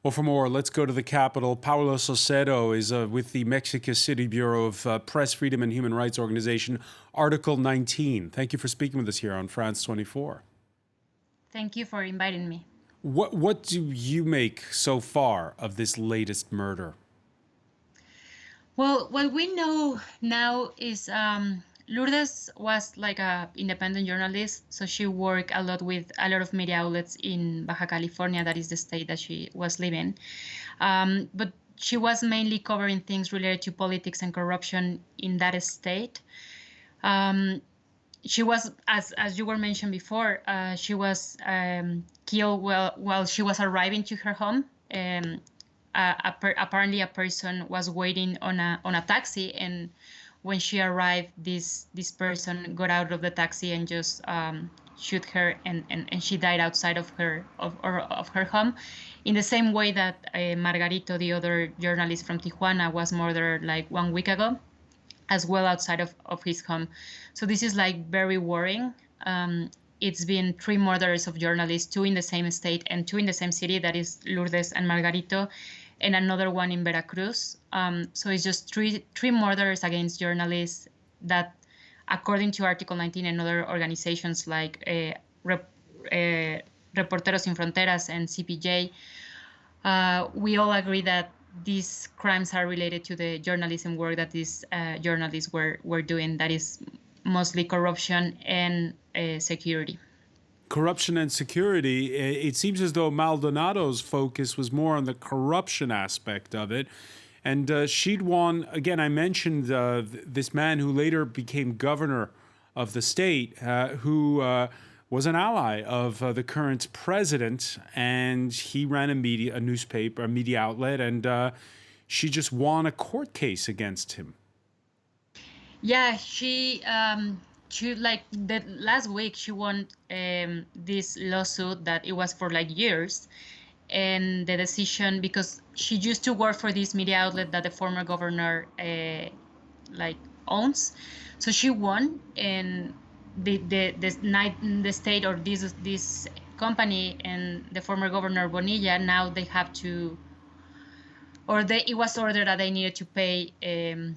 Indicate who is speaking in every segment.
Speaker 1: Well, for more, let's go to the capital. Paula Saucedo is with the Mexico City Bureau of Press Freedom and Human Rights Organization, Article 19. Thank you for speaking with us here on France 24.
Speaker 2: Thank you for inviting me.
Speaker 1: What do you make so far of this latest murder?
Speaker 2: Well, what we know now is Lourdes was like a independent journalist, so she worked a lot with a lot of media outlets in Baja California, that is the state that she was living. But she was mainly covering things related to politics and corruption in that state. Um, she was, as you were mentioned before, she was killed while she was arriving to her home. Apparently, a person was waiting on a taxi, and when she arrived, this person got out of the taxi and just shoot her, and she died outside of her home, in the same way that Margarito, the other journalist from Tijuana, was murdered like 1 week ago, as well outside of his home. So this is like very worrying. It's been 3 murders of journalists, 2 in the same state and 2 in the same city, that is Lourdes and Margarito, and another one in Veracruz. So it's just three murders against journalists that, according to Article 19 and other organizations like Reporteros Sin Fronteras and CPJ, we all agree that these crimes are related to the journalism work that these journalists were doing, that is mostly corruption and security.
Speaker 1: Corruption and security. It seems as though Maldonado's focus was more on the corruption aspect of it. And she'd won, again, I mentioned this man who later became governor of the state, who was an ally of the current president, and he ran a media outlet, and she just won a court case against him.
Speaker 2: Yeah, she like the last week she won this lawsuit that it was for like years, and the decision, because she used to work for this media outlet that the former governor like owns, so she won, and the state, or this company, and the former governor Bonilla, now they have to, it was ordered that they needed to pay to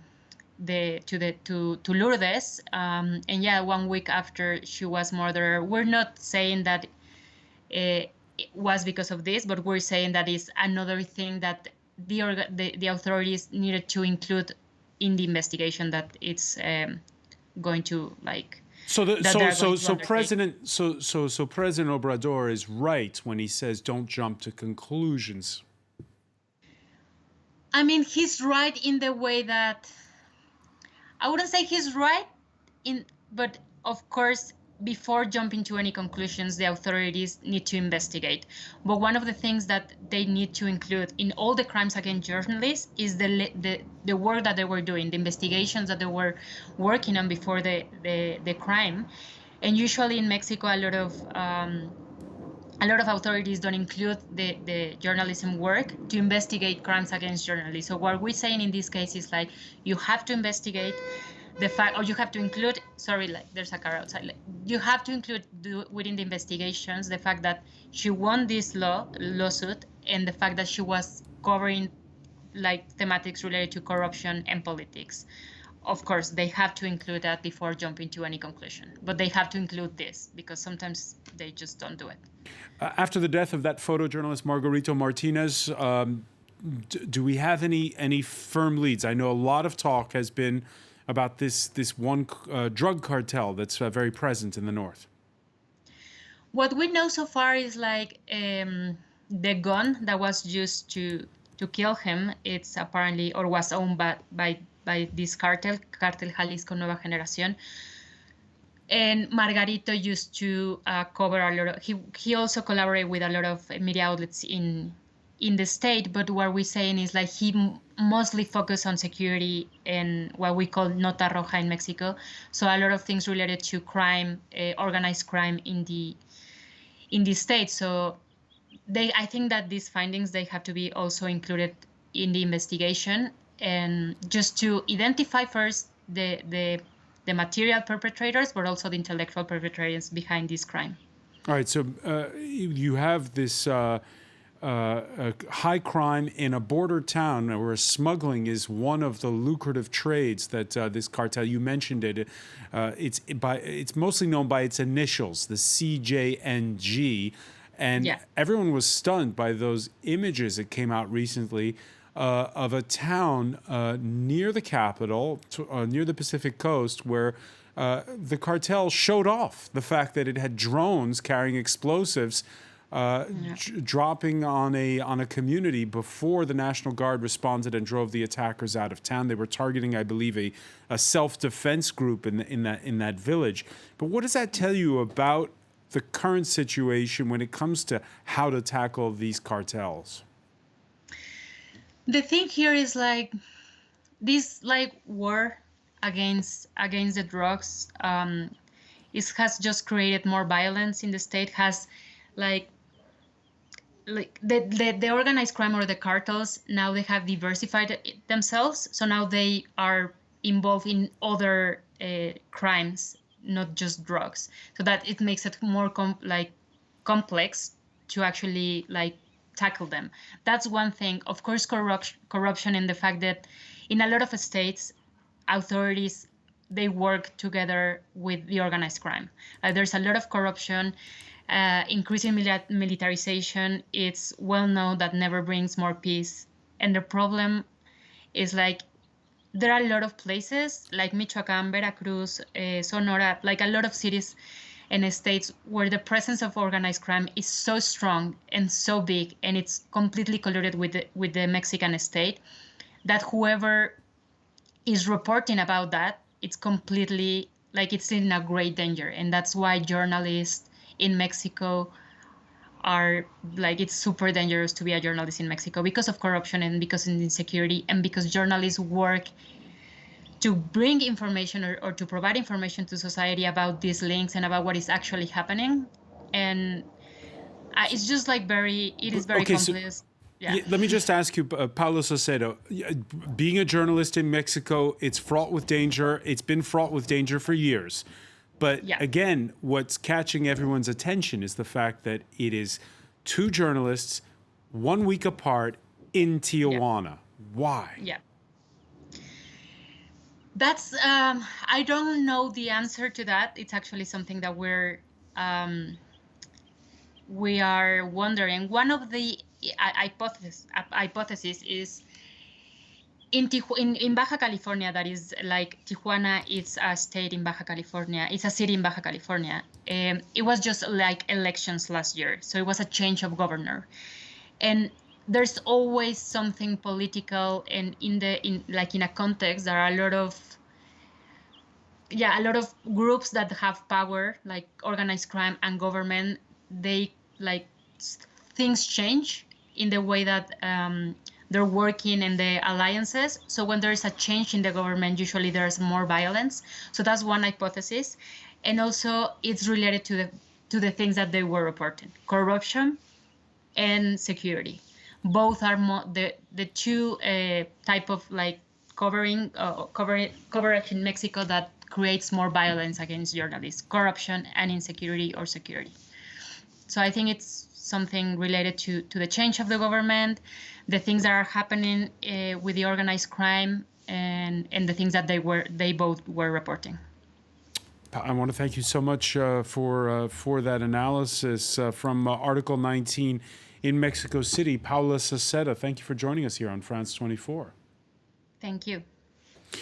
Speaker 2: Lourdes, and yeah, 1 week after she was murdered. We're not saying that it was because of this, but we're saying that is another thing that the authorities needed to include in the investigation that it's going to like.
Speaker 1: So President Obrador is right when he says don't jump to conclusions.
Speaker 2: I mean, he's right in the way that, I wouldn't say he's right but of course, before jumping to any conclusions, the authorities need to investigate. But one of the things that they need to include in all the crimes against journalists is the work that they were doing, the investigations that they were working on before the crime. And usually in Mexico, a lot of authorities don't include the journalism work to investigate crimes against journalists. So what we're saying in this case is like, you have to investigate the fact, or you have to include, like there's a car outside, like, you have to include within the investigations the fact that she won this lawsuit, and the fact that she was covering like thematics related to corruption and politics. Of course, they have to include that before jumping to any conclusion, but they have to include this because sometimes they just don't do it.
Speaker 1: After the death of that photojournalist Margarito Martinez, do we have any firm leads? I know a lot of talk has been about this one drug cartel that's very present in the north.
Speaker 2: What we know so far is like the gun that was used to kill him. It's apparently, or was owned by this cartel Jalisco Nueva Generación. And Margarito used to cover a lot of, he also collaborated with a lot of media outlets in the state, but what we're saying is like he mostly focused on security and what we call nota roja in Mexico. So a lot of things related to crime, organized crime in the state. So I think that these findings, they have to be also included in the investigation, and just to identify first the material perpetrators, but also the intellectual perpetrators behind this crime.
Speaker 1: All right, so you have this high crime in a border town where smuggling is one of the lucrative trades that this cartel, you mentioned it, it's mostly known by its initials, the CJNG. And
Speaker 2: Yeah.
Speaker 1: everyone was stunned by those images that came out recently of a town near the capital, near the Pacific coast, where the cartel showed off the fact that it had drones carrying explosives
Speaker 2: Yeah.
Speaker 1: dropping on a community before the National Guard responded and drove the attackers out of town. They were targeting, I believe, a self-defense group in that village. But what does that tell you about the current situation when it comes to how to tackle these cartels?
Speaker 2: The thing here is like this like war against the drugs it has just created more violence in the state, has like the organized crime or the cartels now they have diversified themselves, so now they are involved in other crimes, not just drugs, so that it makes it more complex to actually like tackle them. That's one thing. Of course, corruption and the fact that in a lot of states authorities they work together with the organized crime. There's a lot of corruption, increasing militarization. It's well known that never brings more peace. And the problem is like there are a lot of places like Michoacan, Veracruz, Sonora, like a lot of cities and states where the presence of organized crime is so strong and so big, and it's completely colluded with the Mexican state, that whoever is reporting about that, it's completely like it's in a great danger. And that's why journalists in Mexico are like, it's super dangerous to be a journalist in Mexico because of corruption and because of insecurity and because journalists work to bring information or to provide information to society about these links and about what is actually happening. And it's just like it is very
Speaker 1: Okay, so
Speaker 2: complex. Yeah.
Speaker 1: let me just ask you, Paula Saucedo, being a journalist in Mexico, it's fraught with danger. It's been fraught with danger for years. But
Speaker 2: Yeah.
Speaker 1: again, what's catching everyone's attention is the fact that it is two journalists, 1 week apart in
Speaker 2: Yeah.
Speaker 1: Tijuana. Why?
Speaker 2: Yeah. That's I don't know the answer to that. It's actually something that we are wondering. One of the hypothesis is in Baja California, that is like Tijuana. It's a state in Baja California. It's a city in Baja California. It was just like elections last year, so it was a change of governor, and there's always something political. And in a context, there are a lot of groups that have power, like organized crime and government. They like things change in the way that they're working and the alliances. So when there is a change in the government, usually there's more violence. So that's one hypothesis. And also it's related to the things that they were reporting: corruption and security. Both are the two type of like coverage in Mexico that creates more violence against journalists: corruption and insecurity or security. So I think it's something related to the change of the government, the things that are happening with the organized crime, and the things that they both were reporting.
Speaker 1: I want to thank you so much for that analysis from Article 19 in Mexico City. Paula Saucedo, thank you for joining us here on France 24.
Speaker 2: Thank you.